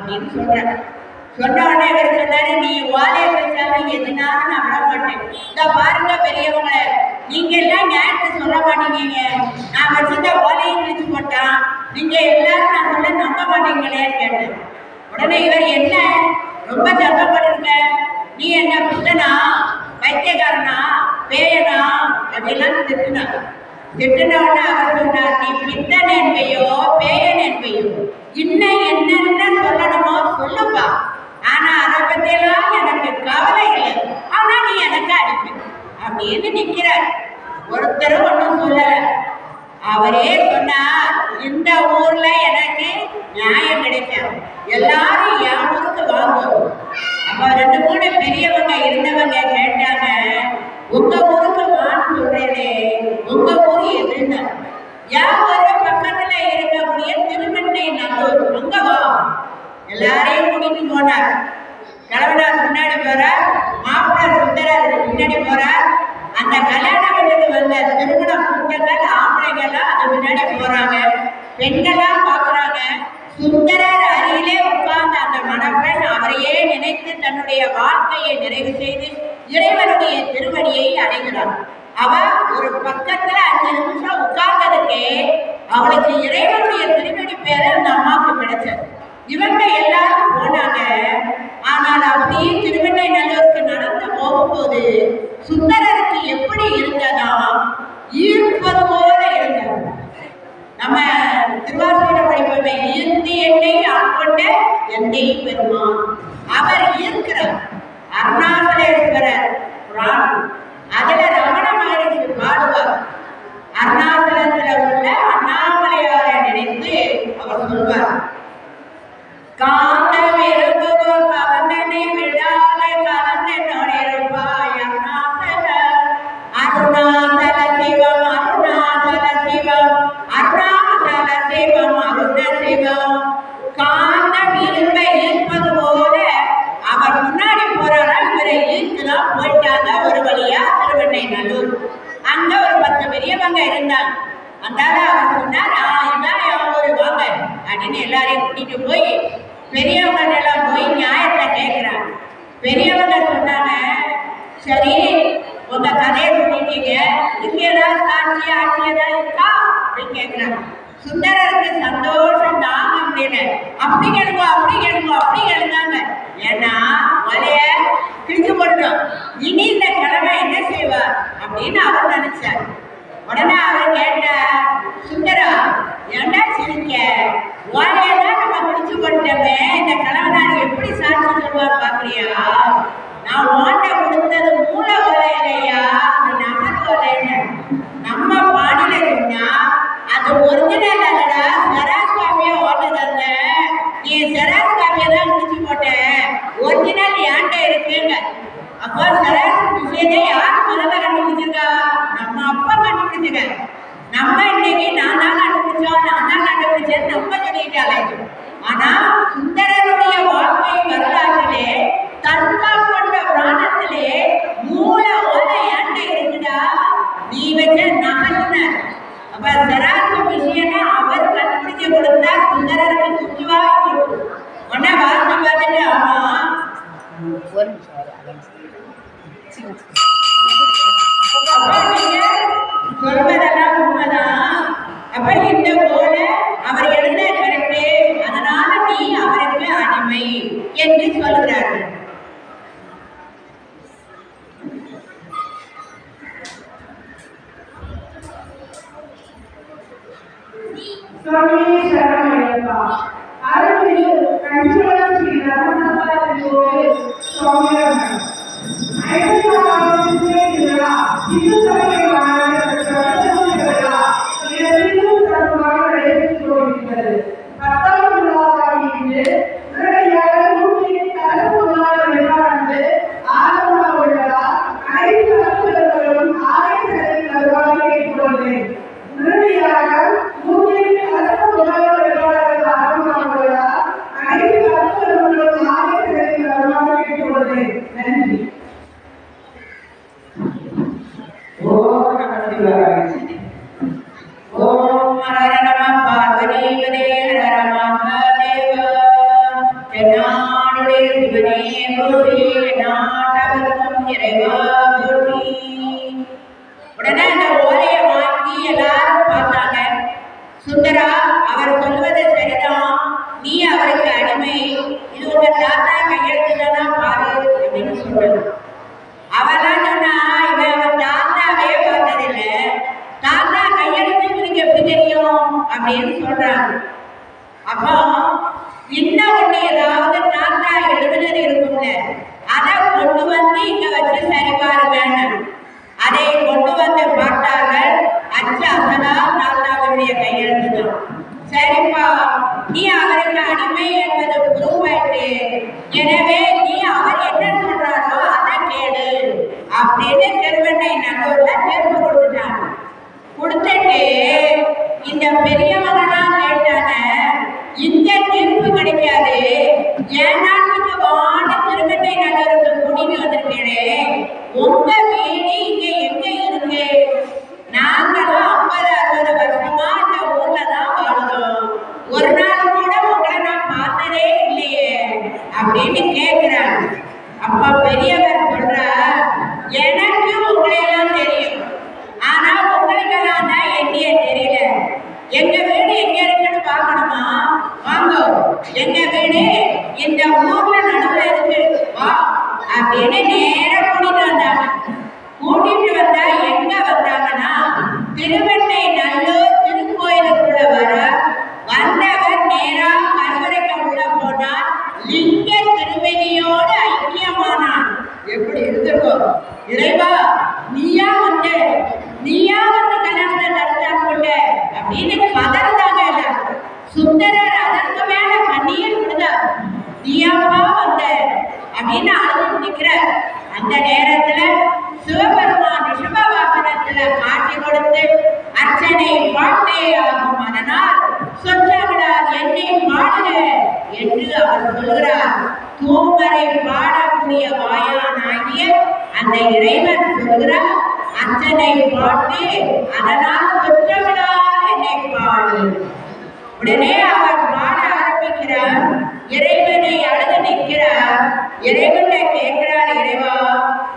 அப்படின்னு சொல்றேன். சொன்ன உடனே இவர் சொன்னாரு, நீ ஓலையை வச்சாலும் எதுனாலும் நான் விட மாட்டேன். இந்த பாருங்க பெரியவங்க, நீங்க எல்லாம் நேரத்தை சொல்ல மாட்டேங்க, நான் வச்சிருந்த ஓலையை கிழிச்சு போட்டான், நீங்க எல்லாரும் நான் சொல்ல நம்ப மாட்டீங்களேன்னு கேட்டேன். உடனே இவர், என்ன ரொம்ப சத்தப்படுங்க, நீ என்ன பித்தனா, வைத்தியக்காரனா, பேயனா அப்படிலாம் திட்டுனா. திட்டுனவுடனே அவர் சொன்னார், நீ பித்தன் என்பையோ பேயன் என்பையோ இன்னும் என்னென்ன சொல்லணுமோ சொல்லுப்பா, ஆனா அதை பத்தியெல்லாம் எனக்கு கவலை இல்லை, ஆனா நீ எனக்கு அடிப்ப அப்படின்னு நிற்கிறார். ஒருத்தரும் ஒன்றும் சொல்லல. அவரே சொன்னார், இந்த ஊர்ல எனக்கு நியாயம் கிடைக்கும், எல்லாரும் என் ஊருக்கு வாங்குவோம். அப்ப 2-3 பெரியவங்க இருந்தவங்க கேட்டாங்க, உங்க ஊருக்கு வான்னு சொல்றேனே, உங்க ஊர் எதுன்னு. என் ஊரு பக்கத்துல இருக்கக்கூடிய திருமண்ணை நல்லூர், அங்க வா. எல்லாரையும் கூட்டிட்டு போனார். கலவனார் முன்னாடி போறார், மாப்பிள்ளை சுந்தரர் முன்னாடி போறார். அந்த கல்யாணம் வீட்டுக்கு வந்த திருமண கூட்டங்கள் ஆம்பளைங்கெல்லாம் அது முன்னாடி போறாங்க. பெண்கள்லாம் பாக்குறாங்க. சுந்தரர் அருகிலே உட்கார்ந்த அந்த மணப்பெண் அவரையே நினைத்து தன்னுடைய வாழ்க்கையை நிறைவு செய்து இறைவனுடைய திருவடியை அடைகிறார். அவ ஒரு பக்கத்துல 5 நிமிஷம் உட்கார்ந்ததுக்கே அவளுக்கு இறைவனுடைய திருவடி பேர அந்த அம்மாவுக்கு கிடைச்சது. இவங்க எல்லாரும் போனாங்க. ஆனால் அப்படியே திருவண்ணை நல்லூருக்கு நடந்து போகும்போது சுந்தரருக்கு எப்படி இருந்ததா, ஈர்ப்பது போல இருந்தது. நம்ம திருவாசூர படிப்பை ஈர்த்தி என்னை ஆட்கொண்ட எந்தை பெருமான், அவர் ஈர்க்கிறார். அருணாசலேஸ்வரர் புராணம், அதுல ரமண மகரிஷி பாடுவார். அருணாசலத்துல உள்ள அண்ணாமலையாரை நினைத்து அவர் சொல்வார், காந்த விரும்புவோம் கவர்ந்தனை விடாத கலந்தனோட இருப்பாய் அருணாசல, அருணாசல சிவம், அருணாசல சிவம், அருணாசல சிவம், அருண சிவம். காந்த விரும்பை ஈர்ப்பது போல அவர் முன்னாடி போறாரா, இவரை ஈர்த்துதான் போயிட்டாங்க ஒரு வழியா திருவண்ணை நல்லூர். அங்க ஒரு 10 பெரியவங்க இருந்தாங்க. அந்தால அவர் சொன்னார், இதான் என் ஊரு வாங்க அப்படின்னு எல்லாரையும் கூட்டிட்டு போய் பெரியவங்க எல்லாம் போய் நியாயத்தை கேட்கிறாங்க. பெரியவங்க சொன்னாங்க, சரி உங்க கதையை சொல்லிட்டீங்க, இங்க ஏதாவது சாட்சி ஆட்சி ஏதாவது இருக்கா அப்படின்னு கேட்கிறாங்க. சுந்தரருக்கு சந்தோஷம் தாங்க முடியல. அப்படி கேளுங்க, அப்படி கேளுங்க, அப்படி கேளுங்க. ஏன்னா வலைய கிழிச்சு போட்டோம், இனி இந்த கிழமை என்ன செய்வார் அப்படின்னு அவர் நினைச்சார். உடனே அவர் கேட்டார், சுந்தரா ஏண்டா சிரிக்க, ஓலையெல்லாம் நம்ம குடிச்சு போட்டோமே, இந்த கிழவனார் எப்படி சாட்சி சொல்வார் பாக்குறியா? நான் ஓட்டை கொடுத்தது மூல ஓலை இல்லையா, அது நமது ஓலைன்னு நம்ம பாடியில சொன்னா அது ஒரிஜினல் அல்லடா, செராஸ் காப்பியா ஓட்ட தந்த, நீ செராஸ் காப்பியா தான் குடிச்சு போட்ட, ஒரிஜினல் ஏன்ட்ட இருக்குங்க. அப்போ செராஸ் விஷயத்தை யார் முதல்ல கண்டுபிடிச்சிருக்கா? நம்ம அப்பா கண்டுபிடிச்சிருக்க. நம்ம இன்னைக்கு நான் தான் கண்டுபிடிச்சோம், நான் தான் கண்டுபிடிச்சேன்னு நம்ம சொல்லிட்டாலே. ஆனா சுந்தரனுடைய வாழ்க்கை வரலாற்றிலே தற்கால் கொண்ட பிராணத்திலே மூல ஓலை ஏன்ட்ட இருக்குடா, நீ வச்ச நகல்ன. அப்ப செராசு விஷயம்னா அவர் கண்டுபிடிச்சு கொடுத்தா சுந்தரருக்கு துணிவாக உடனே வாசி பார்த்துட்டு, ஆமா சொல்வதெல்லாம் உண்மைதான். அப்ப இந்த போல அவர் எழுத கரெக்டே, அதனால நீ அவருக்கு அடிமை என்று சொல்கிறார்கள். ஓம் ஹர நம பார்வதி ஹர நம தேவ சிவனே போற்றி, நாட்டவர்க்கும் இறைவா போற்றி. உடனே அந்த ஓலையை வாங்கி எல்லாரும் பார்த்தாங்க. சுந்தரா, அவர் சொல்வது சரிதான், நீ அவருக்கு அடிமை, இது உங்க தாத்தா கையெழுத்துதான் பாரு அப்படின்னு சொல்றாங்க. அவெல்லாம் சொன்னா, இவன் அவன் தாத்தாவே பார்த்ததில்லை, தாத்தா கையெழுத்து இவனுக்கு எப்படி தெரியும் அப்படின்னு சொல்றாங்க. அப்போ இன்னும் ஒண்ணு ஏதாவது தாத்தா எழுதுனது இருக்கும்ல, அதை கொண்டு வந்து இங்க வச்சு சரி பாருங்க. அதை கொண்டு வந்து பார்த்தார்கள். அச்சு அசலா தாத்தாவுடைய கையெழுத்து தான். சரிப்பா, நீ அவருக்கு அடிமை என்பது ப்ரூவ் ஆயிட்டு, எனவே நீ அவர் என்ன சொல்றாரோ அதை கேளு அப்படின்னு திருவெண்ணை நல்லூர்ல தீர்ப்பு கொடுத்துட்டாங்க. கொடுத்துட்டு இந்த பெரியவங்கெல்லாம் கேட்டாங்க, இந்த தீர்ப்பு கிடைக்காது, என் நாட்டுக்கு வான்னு திருவெண்ணை நல்லூருக்கு கூட்டிட்டு வந்திருக்கேன், உங்க வீடு இங்க எங்க இருக்கு? நாங்களும் 50-60 வருஷமா இந்த ஊர்ல தான் வாழ்ந்தோம், ஒரு நாள் கூட உங்களை நான் பார்த்ததே இல்லையே அப்படின்னு கேட்கிறாங்க. அப்ப பெரியவர் சொல்றா, எனக்கு உங்களையெல்லாம் தெரியும், ஆனா உங்களுக்கெல்லாம் தான் என்னைய தெரியல. எங்க வீடு எங்க இருக்குன்னு பார்க்கணுமா? வாங்க, எங்க வீடு இந்த ஊர்ல நடுவுல இருக்கு, வா அப்படின்னு நேரம் கூட்டிட்டு வந்தாங்க. கூட்டிட்டு வந்தா எங்க வந்தாங்கன்னா, திருவெண்ணை நல்லூர் திருக்கோயிலுக்குள்ள வர வந்தவர் நேரா கருவறைக்கு உள்ள போனார். லிங்க திருமணியோடு ஐக்கியமானான். எப்படி இருந்திருக்கும்? இறைவா, நீயா வந்து கல்யாணத்தை நடத்தாம கொண்ட அப்படின்னு கதறதாங்க. சுந்தரர் அதற்கு மேல கண்ணீர் விடுதார். நீயாப்பா வந்த அப்படின்னு அழுது நிற்கிறார். அந்த நேரத்துல சிவபெருமான் ரிஷப வாகனத்துல காட்சி கொடுத்து அர்ச்சனை பாட்டே ஆகும், அதனால் சொற்றவிடார் என்னை பாடுக என்று அவர் சொல்கிறார். தூமரை பாடக்கூடிய வாயானாகிய அந்த இறைவன் சொல்கிறார், அர்ச்சனை பாட்டு, அதனால் சொற்றவிடார் என்னை பாடு. உடனே அவர் பாட ஆரம்பிக்கிறார். இறைவனை அழுது நிற்கிறார். இறைவனை கேட்கிறார், இறைவா,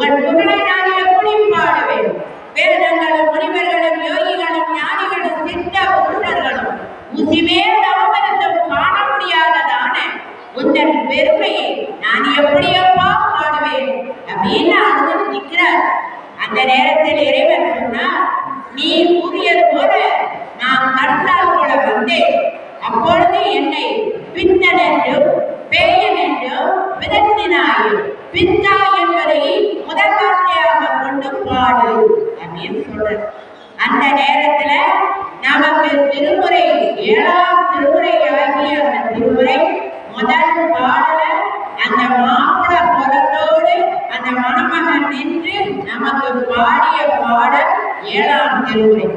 உன் புகழை நான் எப்படி பாடுவேன்? வேதங்களும் முனிவர்களும் யோகிகளும் ஞானிகளும் சித்த புருஷர்களும் உசிமே தாமதத்தும் காண முடியாததான உந்தன் பெருமையை நான் எப்படியப்பா பாடுவேன் அப்படின்னு அழுது நிற்கிறார். அந்த நேரத்தில் இறைவன் சொன்னார், நீ கூறியது போல நான் கற்றால் போல வந்தேன். அப்பொழுது என்னை பித்தன் என்றும் பேயன் என்றும் விதத்தினாய், பித்தா என்பதை முதல் வார்த்தையாக கொண்டு பாடு அப்படின்னு சொல்ற. அந்த நேரத்துல நமக்கு திருமுறை 7ஆம் திருமுறை ஆகிய அந்த திருமுறை முதல் பாடல அந்த மாப்பிள கோலத்தோடு அந்த மணமகன் நின்று நமக்கு பாடிய பாடல் 7ஆம் திருமுறை.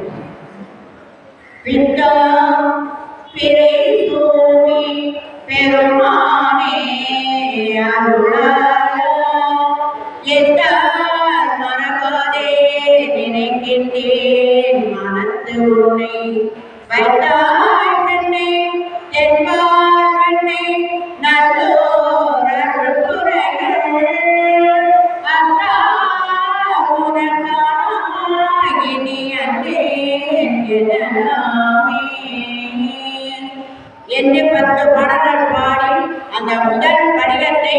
பித்தா பிறை சூடி பெருமானே அருளாளா, எத்தார் மறவாதே நினைக்கின்றேன் மனத்து உன்னை, வைத்தாய் பெண்ணை தென்பார் பெண்ணை நல்லோர் அருள் துறைகள், அத்தா உனக்கான இனி அன்றேன் எனலாமே என்று 10 பாடல்கள் பாடி அந்த முதல் படிகத்தை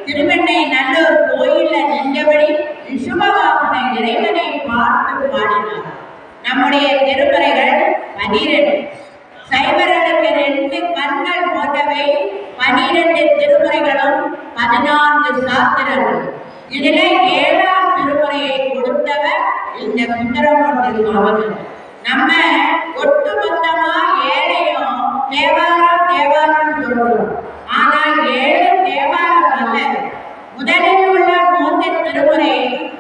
திருவெண்ணை நல்லூர் கோயில்ல நின்றபடி ரிஷபவாகன இறைவனை பார்த்து பாடினார். நம்முடைய திருமுறைகள் 12. சைவர்களுக்கு 2 கண்கள் போன்றவை 12 திருமுறைகளும் 14 சாத்திரங்கள். இதுல 7ஆம் திருமுறையை கொடுத்தவர் இந்த சுந்தரமூர்த்தி சுவாமிகள். நம்ம ஒட்டுமொத்தமா 7ஐயும் தேவாரம் சொல்றோம். ஆனா 7 தேவாரம் அல்ல. முதலில் உள்ள 3 திருமுறை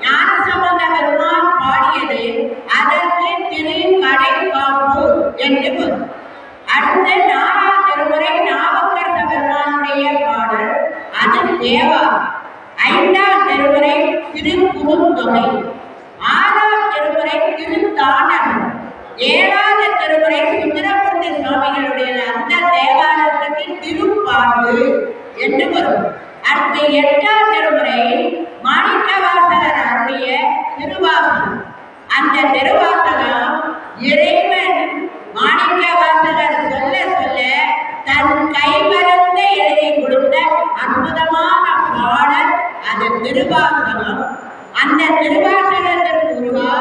ஞானசம்பந்த பெருமான் பாடியது, அதற்கு திரு கடை காப்பு என்று வரும். அடுத்து 4ஆம் திருமுறை நாவுக்கரச பெருமானுடைய பாடல், அது தேவாரம். 5ஆம் திருமுறை திருக்குறுந்தொகை. 6ஆம் திருமுறை திருத்தாண்டகம். 7வது திருமுறை சுந்தரமூர்த்தி சுவாமிகளுடைய அந்த தேவாரத்துக்கு திருப்பாட்டு என்று வரும். அடுத்து 8ஆம் திருமுறை மாணிக்கவாசகர் அருளிய திருவாசகம். அந்த திருவாசகம் இறைவன் மாணிக்கவாசகர் சொல்ல சொல்ல தன் கைமறந்த எழுதி கொடுத்த அற்புதமான பாடல் அது திருவாசகம். அந்த திருவாசகத்திற்கு உருவா